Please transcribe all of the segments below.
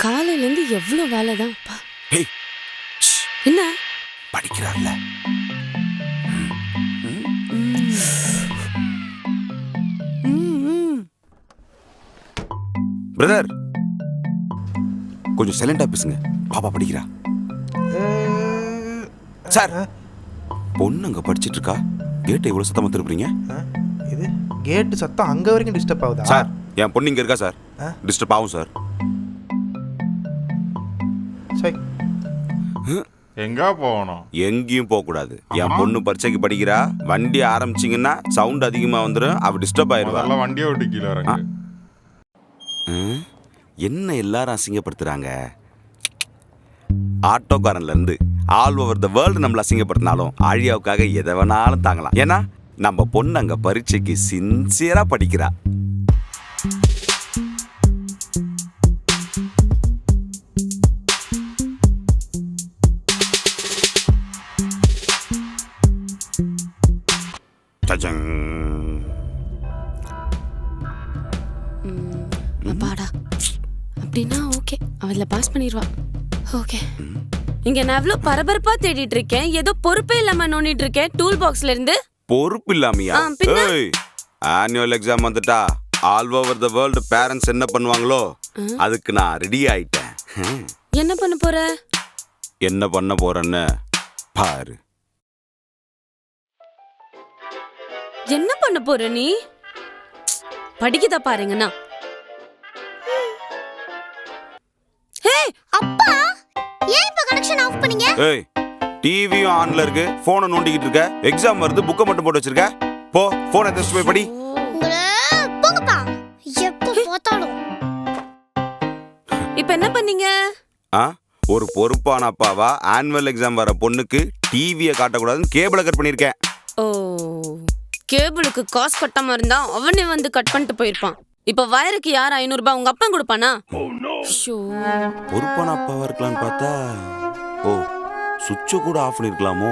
காலையில இருந்து எவ்வளவு வேலைதான். ஏய், ஷ், என்ன படிக்கிறார்ல. பிரதர், கொஞ்சம் சைலண்டா பேசுங்க. பாப்பா படிக்கிறா. சார், பொண்ணு அங்க படிச்சிட்டு இருக்கா. கேட்டை இவ்வளவு சத்தமா திருப்புறீங்க? இது கேட்டு சத்தம் அங்க வரைக்கும் டிஸ்டர்ப் ஆகுதா? சார், என் பொண்ணு இங்க இருக்கா சார். டிஸ்டர்ப் ஆகும் சார். சரி, எங்க போகணும்? எங்கேயும் போக கூடாது. என் பொண்ணு பரீட்சைக்கு படிக்கிறா. வண்டி ஆரம்பிச்சிங்கன்னா சவுண்ட் அதிகமா வந்துடும். அவ டிஸ்டர்ப் ஆயிருவா. அதெல்லாம் வண்டியை விட்டு கீழே இறங்கு. என்ன எல்லாரும் அசிங்கப்படுத்துறாங்க? ஆட்டோக்காரன்ல இருந்து ஆல் ஓவர் த வேர்ல்டு நம்மள அசிங்கப்படுத்தினாலும் ஆழியாவுக்காக எதை வேணாலும் தாங்கலாம். ஏன்னா நம்ம பொண்ணு அங்க பரீட்சைக்கு சின்சியரா படிக்கிறா. அப்பாடா, அப்படின்னா ஓகே, அவள பாஸ் பண்ணிடுவா. ஓகே, இங்க நான் எவ்வளவு பரபரப்பா தேடிட்டு இருக்கேன். ஏதோ பொறுப்பே இல்லாம நோண்டிட்டு இருக்கேன் டூல் பாக்ஸ்ல இருந்து. பொறுப்பு இல்லாமையா? ஆனுவல் எக்ஸாம் வந்துட்டா all over the world parents என்ன பண்ணுவாங்களோ அதுக்கு நான் ரெடி ஆயிட்டேன். என்ன பண்ண போற? என்ன பண்ண போறேன்னு பாரு. என்ன பண்ண போற நீ? படிக்கதா பாருங்கண்ணா. ஹே அப்பா, ஏன் இப்ப கனெக்ஷன் ஆஃப் பண்ணீங்க? ஏய், டிவியும் ஆன்ல இருக்கு, போனை நோண்டிக்கிட்டு இருக்க. எக்ஸாம் வருது, புக்கை மட்டும் போட்டு வச்சிருக்க. போ, போனை எடுத்து போய் படி. உங்களே போங்கப்பா, எப்ப பார்த்தாலும். இப்ப என்ன பண்ணீங்க? ஒரு பொறுப்பான அப்பாவா ஆனுவல் எக்ஸாம் வர பொண்ணுக்கு டிவியை காட்டக்கூடாதுன்னு கேபிளை கட் பண்ணிருக்கேன். ஓ, கேபிளுக்கு காசு கட்டாம இருந்தா அவனே வந்து கட் பண்ணிட்டு போயிருப்பான். இப்ப வயருக்கு யார் 500 ரூபாய் உங்க அப்பா கொடுப்பானா? பொறுப்பான அப்பாவா இருக்கலாம்னு பார்த்தா, ஓ, சுவிட்ச கூட ஆஃப் பண்ணிருக்கலாமோ.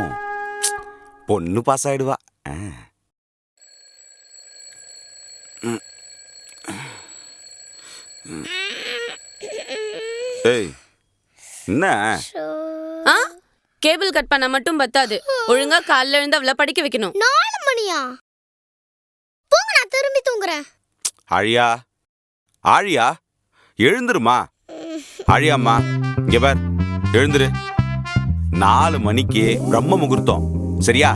பொண்ணு பாஸ் ஆயிடுவா. ஏய், என்ன கேபிள் கட் பண்ண மட்டும் பத்தாது, ஒழுங்கா காலைல எழுந்து அவளை படிக்க வைக்கணும். 4 மணியா? போங்க, நான் திரும்பி தூங்குறேன். ஆழியா, ஆழியா, எழுந்துருமா. ஆழியாம்மா, இங்க பார், எழுந்துரு. 4 மணிக்கு பிரம்ம முகூர்த்தம், சரியா?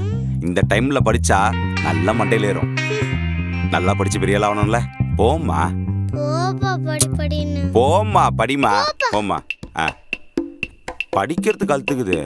இந்த டைம்ல படிச்சா நல்ல மண்டையில ஏறும். நல்லா படிச்சு பெரிய ஆள் ஆகணும்ல. போம்மா, போப்பா, படின்னு. போம்மா, படிமா, போம்மா. படிக்கிறதுக்கு அழுத்துக்குது.